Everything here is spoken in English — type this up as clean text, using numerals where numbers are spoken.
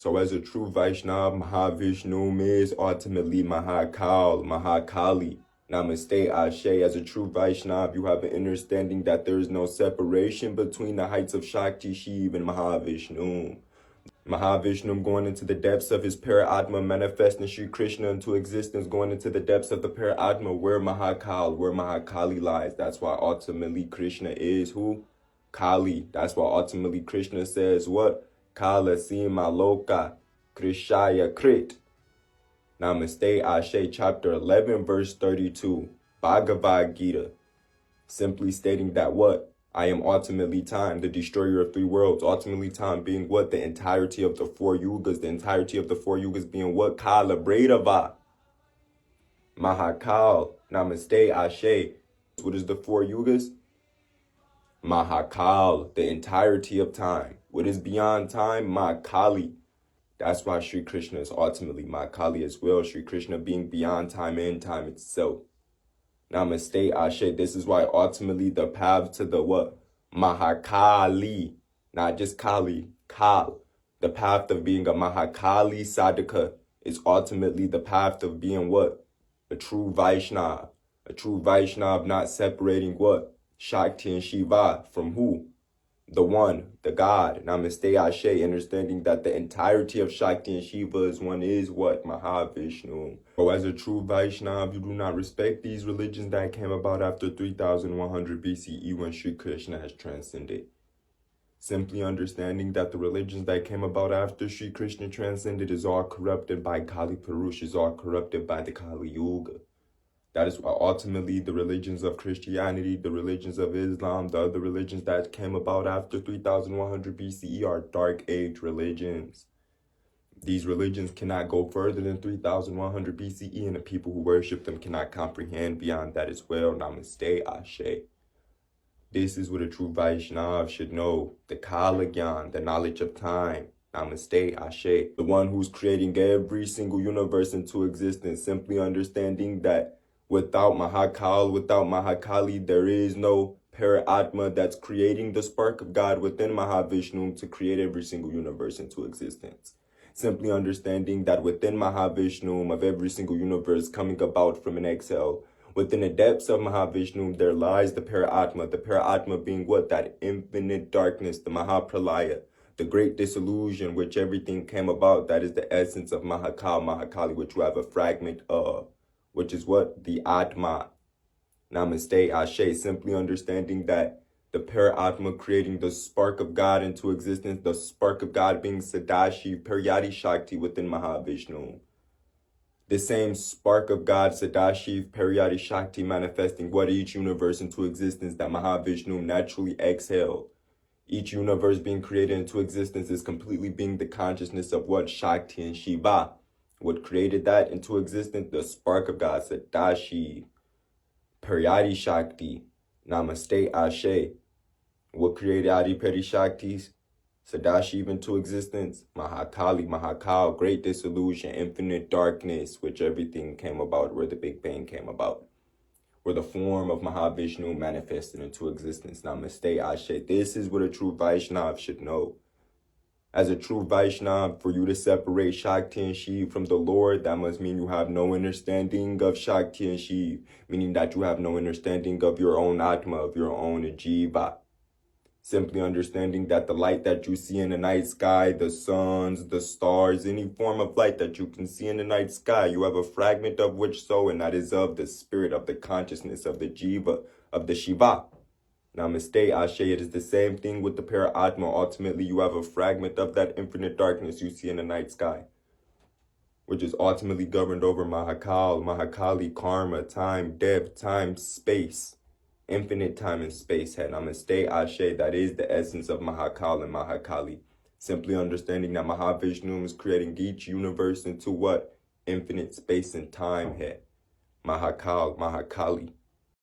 So as a true Vaishnav, Mahavishnu is ultimately Mahakal, Mahakali. Namaste, Ashe. As a true Vaishnav, you have an understanding that there is no separation between the heights of Shakti, Shiv, and Mahavishnu. Mahavishnu going into the depths of his Paratma, manifesting Sri Krishna into existence, going into the depths of the Paratma, where Mahakal, where Mahakali lies. That's why ultimately Krishna is who? Kali. That's why ultimately Krishna says what? Kala Sima Loka Krishaya Krit. Namaste Ashe, chapter 11, verse 32, Bhagavad Gita. Simply stating that what? I am ultimately time, the destroyer of three worlds. Ultimately time being what? The entirety of the four yugas. The entirety of the four yugas being what? Kala Bredava. Mahakal. Namaste Ashe. What is the four yugas? Mahakal, the entirety of time. What is beyond time? Mahakali. That's why Sri Krishna is ultimately Mahakali as well. Sri Krishna being beyond time and time itself. Namaste, Ashe. This is why ultimately the path to the what? Mahakali. Not just Kali, Kal. The path of being a Mahakali sadhaka is ultimately the path of being what? A true Vaishnav. A true Vaishnav not separating what? Shakti and Shiva from who? The one, the God. Namaste Ashe, understanding that the entirety of Shakti and Shiva is one is what? Mahavishnu. So as a true Vaishnav, you do not respect these religions that came about after 3100 BCE when Sri Krishna has transcended. Simply understanding that the religions that came about after Sri Krishna transcended is all corrupted by Kali Purush, is all corrupted by the Kali Yuga. That is why ultimately the religions of Christianity, the religions of Islam, the other religions that came about after 3100 BCE are Dark Age religions. These religions cannot go further than 3100 BCE, and the people who worship them cannot comprehend beyond that as well. Namaste, Ashe. This is what a true Vaishnav should know. The Kalagyan, the knowledge of time. Namaste, Ashe. The one who's creating every single universe into existence, simply understanding that without Mahakal, without Mahakali, there is no Paratma that's creating the spark of God within Mahavishnu to create every single universe into existence. Simply understanding that within Mahavishnu, of every single universe coming about from an exhale, within the depths of Mahavishnu, there lies the Paratma being what? That infinite darkness, the Mahapralaya, the great disillusion, which everything came about. That is the essence of Mahakal, Mahakali, which you have a fragment of. Which is what? The Atma. Namaste, Ashe. Simply understanding that the Paratma creating the spark of God into existence, the spark of God being Sadashiv, Paryadi Shakti within Mahavishnu. The same spark of God, Sadashiv, Paryadi Shakti, manifesting what? Each universe into existence that Mahavishnu naturally exhaled. Each universe being created into existence is completely being the consciousness of what? Shakti and Shiva. What created that into existence? The spark of God, Sadashiv, Paryadi Shakti, Namaste Ashe. What created Adi Peri Shaktis? Sadashiv into existence? Mahakali, Mahakal, great disillusion, infinite darkness, which everything came about, where the Big Bang came about. Where the form of Mahavishnu manifested into existence. Namaste Ashe. This is what a true Vaishnav should know. As a true Vaishnav, for you to separate Shakti and Shiv from the Lord, that must mean you have no understanding of Shakti and Shiv, meaning that you have no understanding of your own Atma, of your own Jiva. Simply understanding that the light that you see in the night sky, the suns, the stars, any form of light that you can see in the night sky, you have a fragment of which so, and that is of the spirit, of the consciousness, of the Jiva, of the Shiva. Namaste, Ashe. It is the same thing with the Paratma. Ultimately, you have a fragment of that infinite darkness you see in the night sky, which is ultimately governed over Mahakal, Mahakali, karma, time, depth, time, space, infinite time and space. Namaste, Ashe. That is the essence of Mahakal and Mahakali. Simply understanding that Mahavishnu is creating each universe into what? Infinite space and time. Mahakal, Mahakali.